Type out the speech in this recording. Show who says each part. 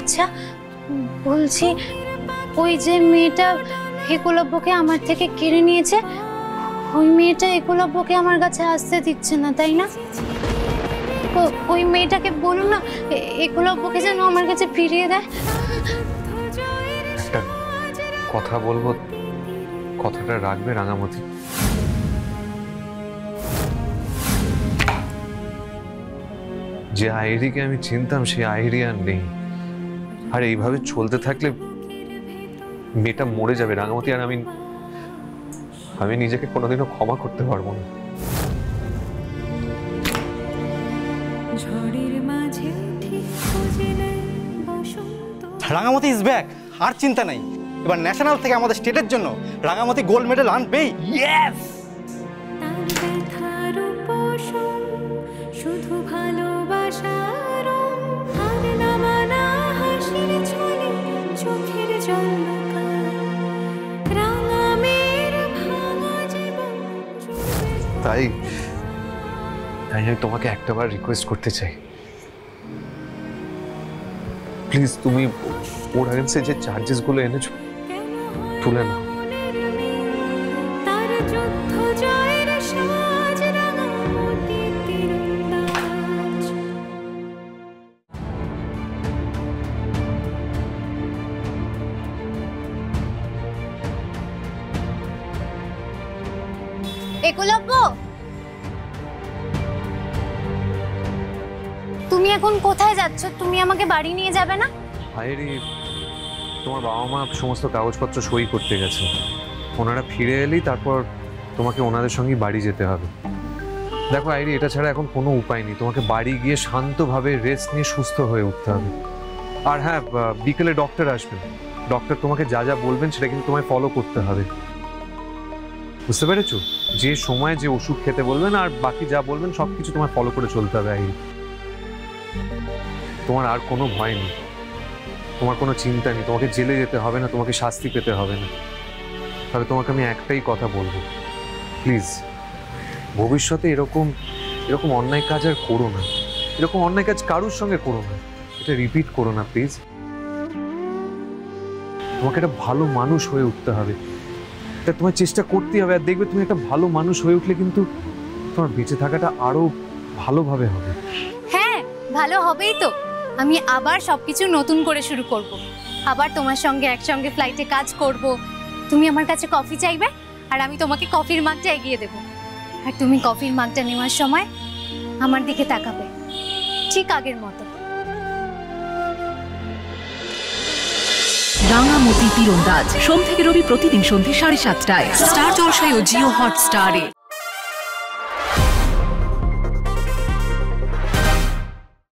Speaker 1: আচ্ছা বলছি, ওই যে মেয়েটা একলব্যকে আমার থেকে কেড়ে নিয়েছে, ওই মেয়েটা একলব্যকে আমার কাছে আসতে দিচ্ছে না, তাই না? ওই মেয়েটাকে বলুন না একলব্যকে যেন আমার কাছে ফিরিয়ে দেয়।
Speaker 2: একটা কথা বলবো, কথাটা রাখবে রাঙামতি? যে আইরিকে আমি চিনতাম সেই আইরি আর নেই, আর এইভাবে চলতে থাকলে মেয়েটা মরে যাবে রাঙামতি, আর আমি নিজেকে কোনোদিনও ক্ষমা করতে পারবো না।
Speaker 3: রাঙামতি ইজ ব্যাক, আর চিন্তা নাই। এবার ন্যাশনাল থেকে আমাদের স্টেটের জন্য রাঙামতি গোল্ড মেডেল আনবেই। ইয়েস! শুধু ভালোবাসার হার না মানা হাসির ছলে চোখের জল রাঙামের ভাঙা জীবন।
Speaker 2: তাই আমি তোমাকে একটাবার রিকোয়েস্ট করতে চাই, প্লিজ তুমি ওর আগেন্সে যে চার্জেস গুলো এনেছো তুলে নাও।
Speaker 1: একলব্য, তুমি এখন কোথায় যাচ্ছ? তুমি আমাকে বাড়ি নিয়ে যাবে না?
Speaker 2: আইরি, তোমার বাবা মা সমস্ত কাগজপত্র সই করতে গেছে, ওনারা ফিরে এলেই তারপর তোমাকে ওনাদের সঙ্গে বাড়ি যেতে হবে। দেখো আইরি, এটা ছাড়া এখন কোনো উপায় নেই, তোমাকে বাড়ি গিয়ে শান্তভাবে রেস্ট নিয়ে সুস্থ হয়ে উঠতে হবে। আর হ্যাঁ, বিকেলে ডক্টর আসবেন, ডক্টর তোমাকে যা যা বলবেন সেটা কিন্তু তোমায় ফলো করতে হবে, বুঝতে পেরেছো? যে সময় যে ওষুধ খেতে বলবেন আর বাকি যা বলবেন সবকিছু তোমায় ফলো করে চলতে হবে। আইরি, তোমার আর কোনো ভয় নেই, তোমার কোনো চিন্তা নেই, তোমাকে জেলে যেতে হবে না, তোমাকে শাস্তি পেতে হবে না। তবে তোমাকে আমি একটাই কথা বলবো, প্লিজ ভবিষ্যতে এরকম অন্যায় কাজ আর করো না, এরকম অন্যায় কাজ কারোর সঙ্গে করো না, এটা রিপিট করো না প্লিজ। তোমাকে একটা ভালো মানুষ হয়ে উঠতে হবে, এটা তোমার চেষ্টা করতেই হবে। আর দেখবে তুমি একটা ভালো মানুষ হয়ে উঠলে কিন্তু তোমার বেঁচে থাকাটা আরো ভালোভাবে হবে।
Speaker 1: হ্যাঁ, ভালো হবেই তো। আমি আবার সবকিছু নতুন করে শুরু করব, আবার তোমার সঙ্গে একসঙ্গে ফ্লাইটে কাজ করব। তুমি আমার কাছে কফি চাইবে আর আমি তোমাকে কফির মাগটা এগিয়ে দেব, আর তুমি কফির মাগটা নেওয়ার সময় আমার দিকে তাকাবে, ঠিক আগের মতো।
Speaker 4: রাঙামতি তীরন্দাজ সোম থেকে রবি প্রতিদিন সন্ধ্যে 7:30টায় স্টার জলসায় ও জিও হটস্টারে।